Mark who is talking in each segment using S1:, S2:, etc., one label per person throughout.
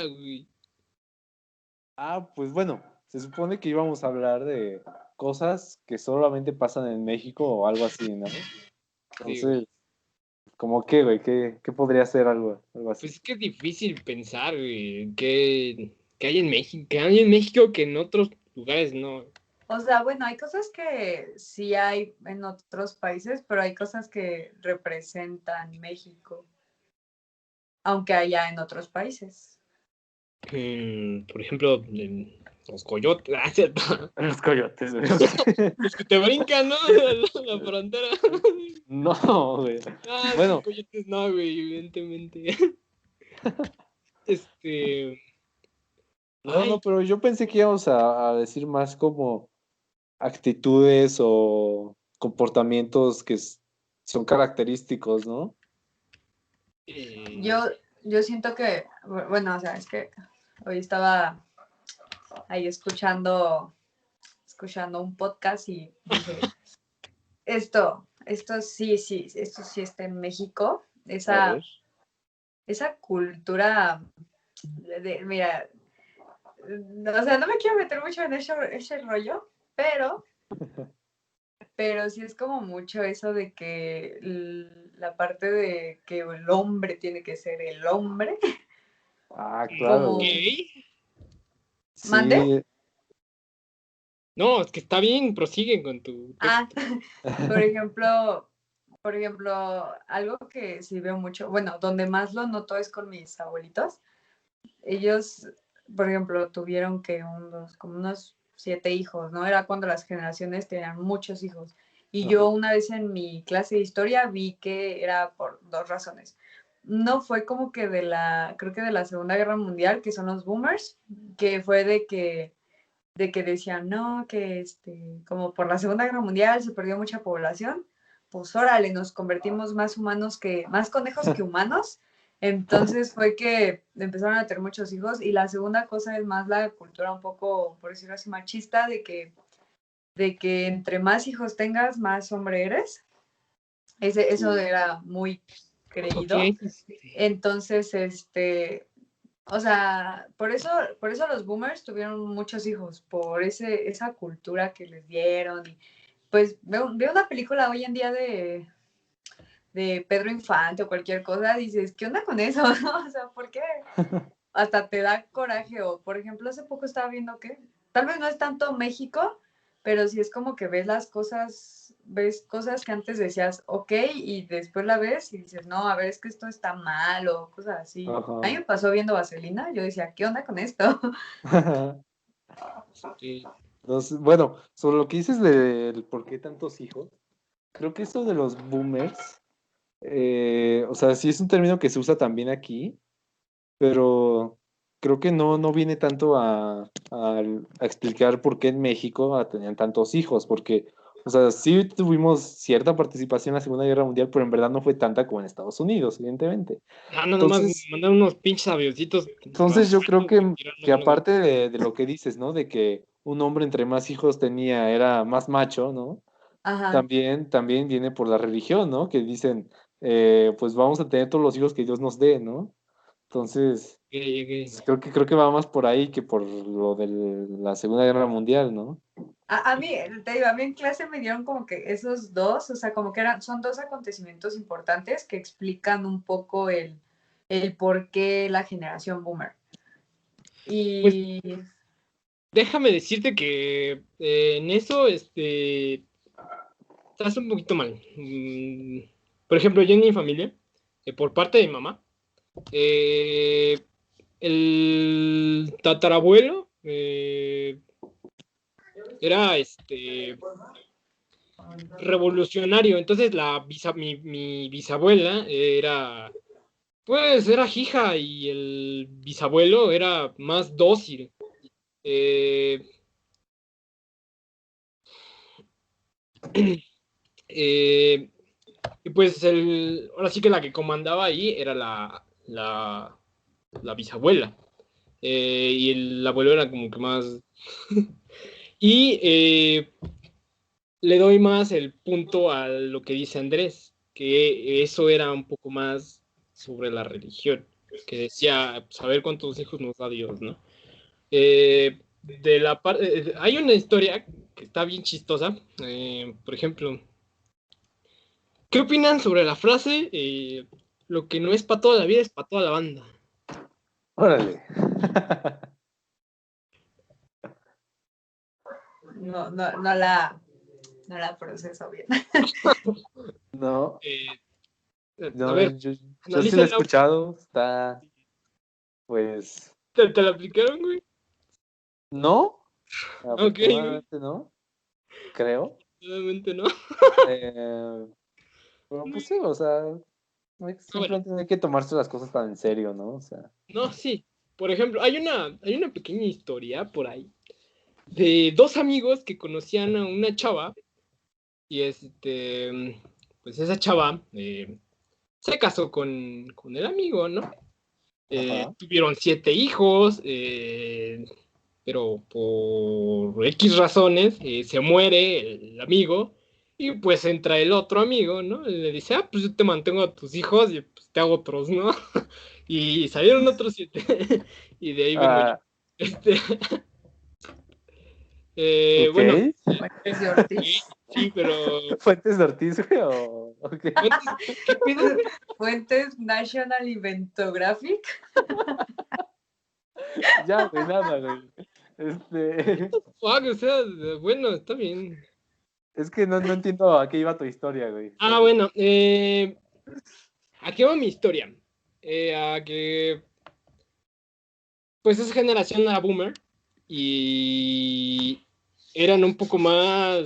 S1: güey.
S2: Pues bueno, se supone que íbamos a hablar de cosas que solamente pasan en México o algo así, ¿no?
S1: Sí,
S2: Entonces,
S1: güey.
S2: ¿cómo qué, güey? ¿Qué podría ser algo así?
S1: Pues es que es difícil pensar, güey, que hay en México, que hay en México que en otros lugares no.
S3: O sea, bueno, hay cosas que sí hay en otros países, pero hay cosas que representan México, aunque haya en otros países.
S1: Por ejemplo, los coyotes, ¿cierto?
S2: Los coyotes, güey.
S1: Los que te brincan, ¿no? La frontera.
S2: No, güey.
S1: Bueno.
S2: Bueno,
S1: Coyotes no, güey, evidentemente.
S2: no, pero yo pensé que íbamos a decir más como actitudes o comportamientos que son característicos, ¿no?
S3: Yo siento que, bueno, o sea, es que hoy estaba ahí escuchando un podcast y dije, esto sí está en México,
S2: A ver.
S3: esa cultura mira, o sea, no me quiero meter mucho en ese rollo, pero sí es como mucho eso de que la parte de que el hombre tiene que ser el hombre.
S2: Claro.
S1: Ok.
S3: ¿Mande?
S2: Sí.
S1: No, es que está bien, prosiguen con tu texto.
S3: Por ejemplo, algo que sí veo mucho, bueno, donde más lo noto es con mis abuelitos. Ellos, por ejemplo, tuvieron como unos 7 hijos, ¿no? Era cuando las generaciones tenían muchos hijos. Y yo una vez en mi clase de historia vi que era por 2 razones. No fue como que creo que de la Segunda Guerra Mundial, que son los boomers, que fue de que decían, no, que como por la Segunda Guerra Mundial se perdió mucha población, pues órale, nos convertimos más conejos que humanos. Entonces fue que empezaron a tener muchos hijos. Y la segunda cosa es más la cultura un poco, por decirlo así, machista, de que entre más hijos tengas, más hombre eres. Eso era muy creído.
S1: Ok.
S3: Entonces, o sea, por eso los boomers tuvieron muchos hijos, por esa cultura que les dieron. Y pues veo una película hoy en día de Pedro Infante o cualquier cosa, dices, ¿qué onda con eso? O sea, ¿por qué? Hasta te da coraje. O, por ejemplo, hace poco estaba viendo que tal vez no es tanto México, pero sí es como que ves cosas que antes decías, ok, y después la ves y dices, no, a ver, es que esto está mal o cosas así.
S2: Ajá.
S3: A mí me pasó viendo Vaselina, yo decía, ¿qué onda con esto?
S1: Sí.
S2: Entonces, bueno, sobre lo que dices del por qué tantos hijos, creo que eso de los boomers, o sea, sí es un término que se usa también aquí, pero creo que no viene tanto a explicar por qué en México tenían tantos hijos, porque, o sea, sí tuvimos cierta participación en la Segunda Guerra Mundial, pero en verdad no fue tanta como en Estados Unidos, evidentemente.
S1: No, nomás mandar unos pinches avioncitos.
S2: Entonces yo creo que
S1: tirando
S2: aparte de lo que dices, ¿no? De que un hombre entre más hijos tenía era más macho, ¿no?
S3: Ajá.
S2: También viene por la religión, ¿no? Que dicen, pues vamos a tener todos los hijos que Dios nos dé, ¿no? Entonces,
S1: Ok.
S2: creo que va más por ahí que por lo de la Segunda Guerra Mundial, ¿no?
S3: A mí, te digo, a mí en clase me dieron como que esos dos, o sea, como que son 2 acontecimientos importantes que explican un poco el por qué la generación boomer.
S1: Pues
S3: Y
S1: déjame decirte que en eso, estás un poquito mal. Por ejemplo, yo en mi familia, por parte de mi mamá, eh, el tatarabuelo era revolucionario. Entonces mi bisabuela era hija y el bisabuelo era más dócil. Eh, eh, y pues ahora sí que la que comandaba ahí era la bisabuela. Y el abuelo era como que más. Y le doy más el punto a lo que dice Andrés, que eso era un poco más sobre la religión. que decía, pues, a ver cuántos hijos nos da Dios, ¿no? Hay una historia que está bien chistosa. Por ejemplo, ¿qué opinan sobre la frase lo que no es para toda la vida es para toda la banda?
S2: Órale.
S3: No la proceso bien.
S2: No,
S1: A
S2: no,
S1: ver,
S2: yo sí lo he
S1: analízala.
S2: escuchado, está, pues,
S1: ¿Te la aplicaron, güey?
S2: no,
S1: Ok, güey.
S2: afortunadamente no, creo.
S1: Obviamente no.
S2: Eh, pero pues sí, o sea,
S1: Bueno,
S2: simplemente no hay que tomarse las cosas tan en serio, ¿no? O sea,
S1: no, sí. Por ejemplo, hay una pequeña historia por ahí de dos amigos que conocían a una chava y pues esa chava se casó con el amigo, ¿no?
S2: ajá.
S1: Tuvieron 7 hijos, pero por X razones se muere el amigo y pues entra el otro amigo, ¿no? Y le dice, pues yo te mantengo a tus hijos y pues te hago otros, ¿no? Y salieron otros 7 y de ahí vengo yo.
S2: Ah,
S1: Este,
S2: ok.
S1: bueno,
S3: Fuentes de Ortiz.
S1: sí, pero
S2: ¿Fuentes de Ortiz, güey? ¿O qué?
S1: ¿qué pedo, güey?
S3: Fuentes National Inventographic.
S2: Ya, güey, nada, güey. Este,
S1: Fuck, o sea, bueno, está bien.
S2: es que no entiendo a qué iba tu historia, güey.
S1: Bueno, ¿a qué va mi historia? A que, pues esa generación era boomer y eran un poco más,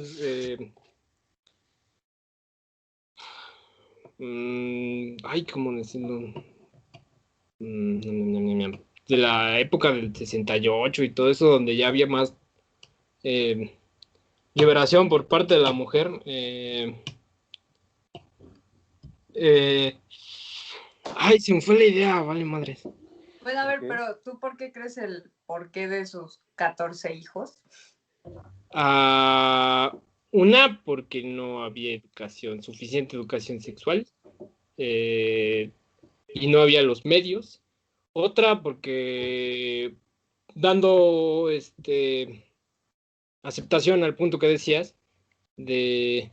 S1: ¿cómo decirlo? De la época del 68 y todo eso, donde ya había más liberación por parte de la mujer. Se me fue la idea, vale madres.
S3: Bueno, a ver,
S2: Ok.
S3: pero ¿tú por qué crees el porqué de sus 14 hijos?
S1: Una, porque no había suficiente educación sexual, y no había los medios. Otra, porque dando aceptación al punto que decías, de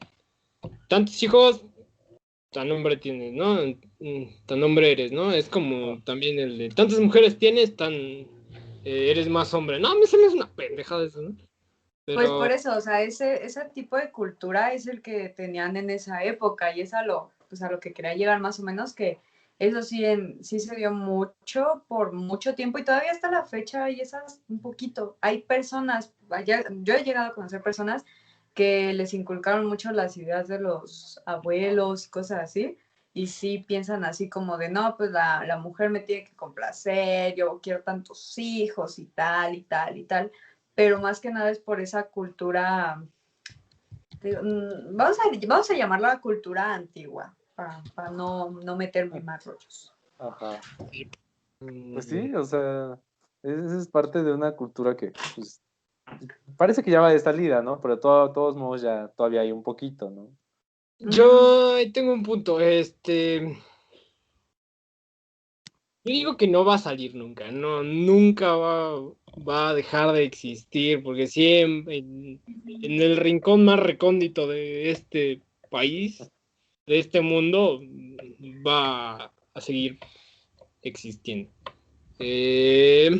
S1: tantos hijos, tan hombre tienes, ¿no? Tan hombre eres, ¿no? Es como también el de tantas mujeres tienes, eres más hombre. No, a mí se me hace una pendejada eso, ¿no?
S3: Pues
S1: Pero
S3: por eso, o sea, ese tipo de cultura es el que tenían en esa época y es pues a lo que quería llegar más o menos, que eso sí, sí se dio mucho por mucho tiempo y todavía hasta la fecha y esas un poquito. Hay personas, yo he llegado a conocer personas que les inculcaron mucho las ideas de los abuelos y cosas así y sí piensan así como de, no, pues la mujer me tiene que complacer, yo quiero tantos hijos y tal y tal y tal, pero más que nada es por esa cultura, vamos a llamarla cultura antigua, para no meterme en más rollos.
S2: Ajá. Pues
S1: mm,
S2: sí, o sea, esa es parte de una cultura que, pues, parece que ya va de salida, ¿no? Pero todos modos ya todavía hay un poquito, ¿no?
S1: yo ahí tengo un punto. Yo digo que no va a salir nunca, no, nunca va a dejar de existir, porque siempre en el rincón más recóndito de este país, de este mundo, va a seguir existiendo. Eh,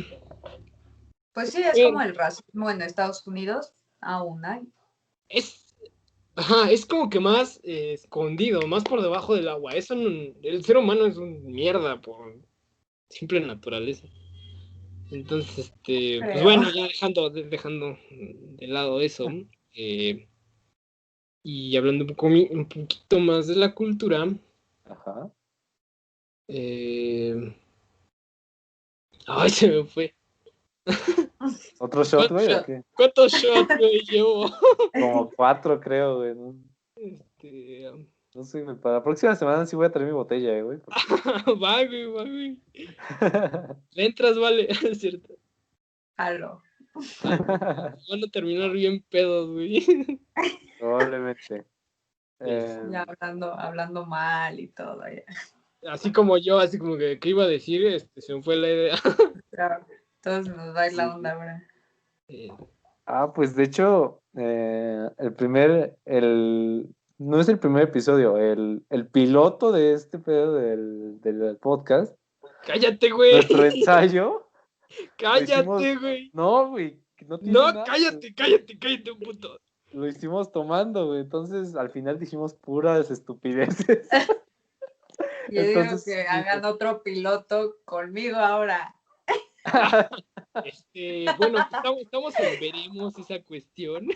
S3: Pues sí, es
S1: eh,
S3: como el racismo en Estados Unidos, aún hay.
S1: es, es como que más escondido, más por debajo del agua. El ser humano es un mierda por simple naturaleza. Entonces, pues
S3: Creo.
S1: bueno, ya dejando de lado eso, eh, y hablando un poquito más de la cultura,
S2: Ajá.
S1: eh, se me fue.
S2: ¿Otro shot,
S1: ¿Cuántos,
S2: güey, o
S3: Shot.
S2: qué?
S1: cuántos shots me llevo?
S2: Como 4, creo, güey. No,
S1: Este,
S2: no sé, güey. Para la próxima semana sí voy a traer mi botella, güey. Porque...
S1: va, güey. Le entras, vale, es cierto.
S3: Aló.
S1: Van a terminar bien pedos, güey.
S2: Probablemente.
S1: Es-
S3: Ya hablando mal y todo. Ya.
S1: así como yo, así como que, ¿qué iba a decir? Se me fue la idea.
S3: Claro, todos nos va a ir la
S2: Sí.
S3: onda ahora.
S1: Eh,
S2: Pues de hecho, no es el primer episodio, el piloto de este pedo del podcast,
S1: cállate, güey.
S2: nuestro ensayo, lo hicimos,
S1: Cállate, güey.
S2: no, güey, no
S1: No,
S2: tiene nada, güey.
S1: cállate, un puto.
S2: Lo hicimos tomando, güey, entonces al final dijimos puras estupideces.
S3: Yo digo
S2: Entonces,
S3: que
S2: sí,
S3: hagan otro piloto conmigo ahora.
S1: Bueno, estamos en veremos esa cuestión.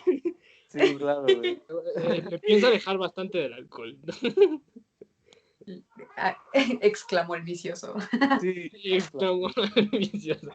S2: sí, claro, güey.
S1: Me pienso alejar bastante del alcohol.
S3: Exclamó el vicioso.
S2: Sí,
S1: Estamos viciosos.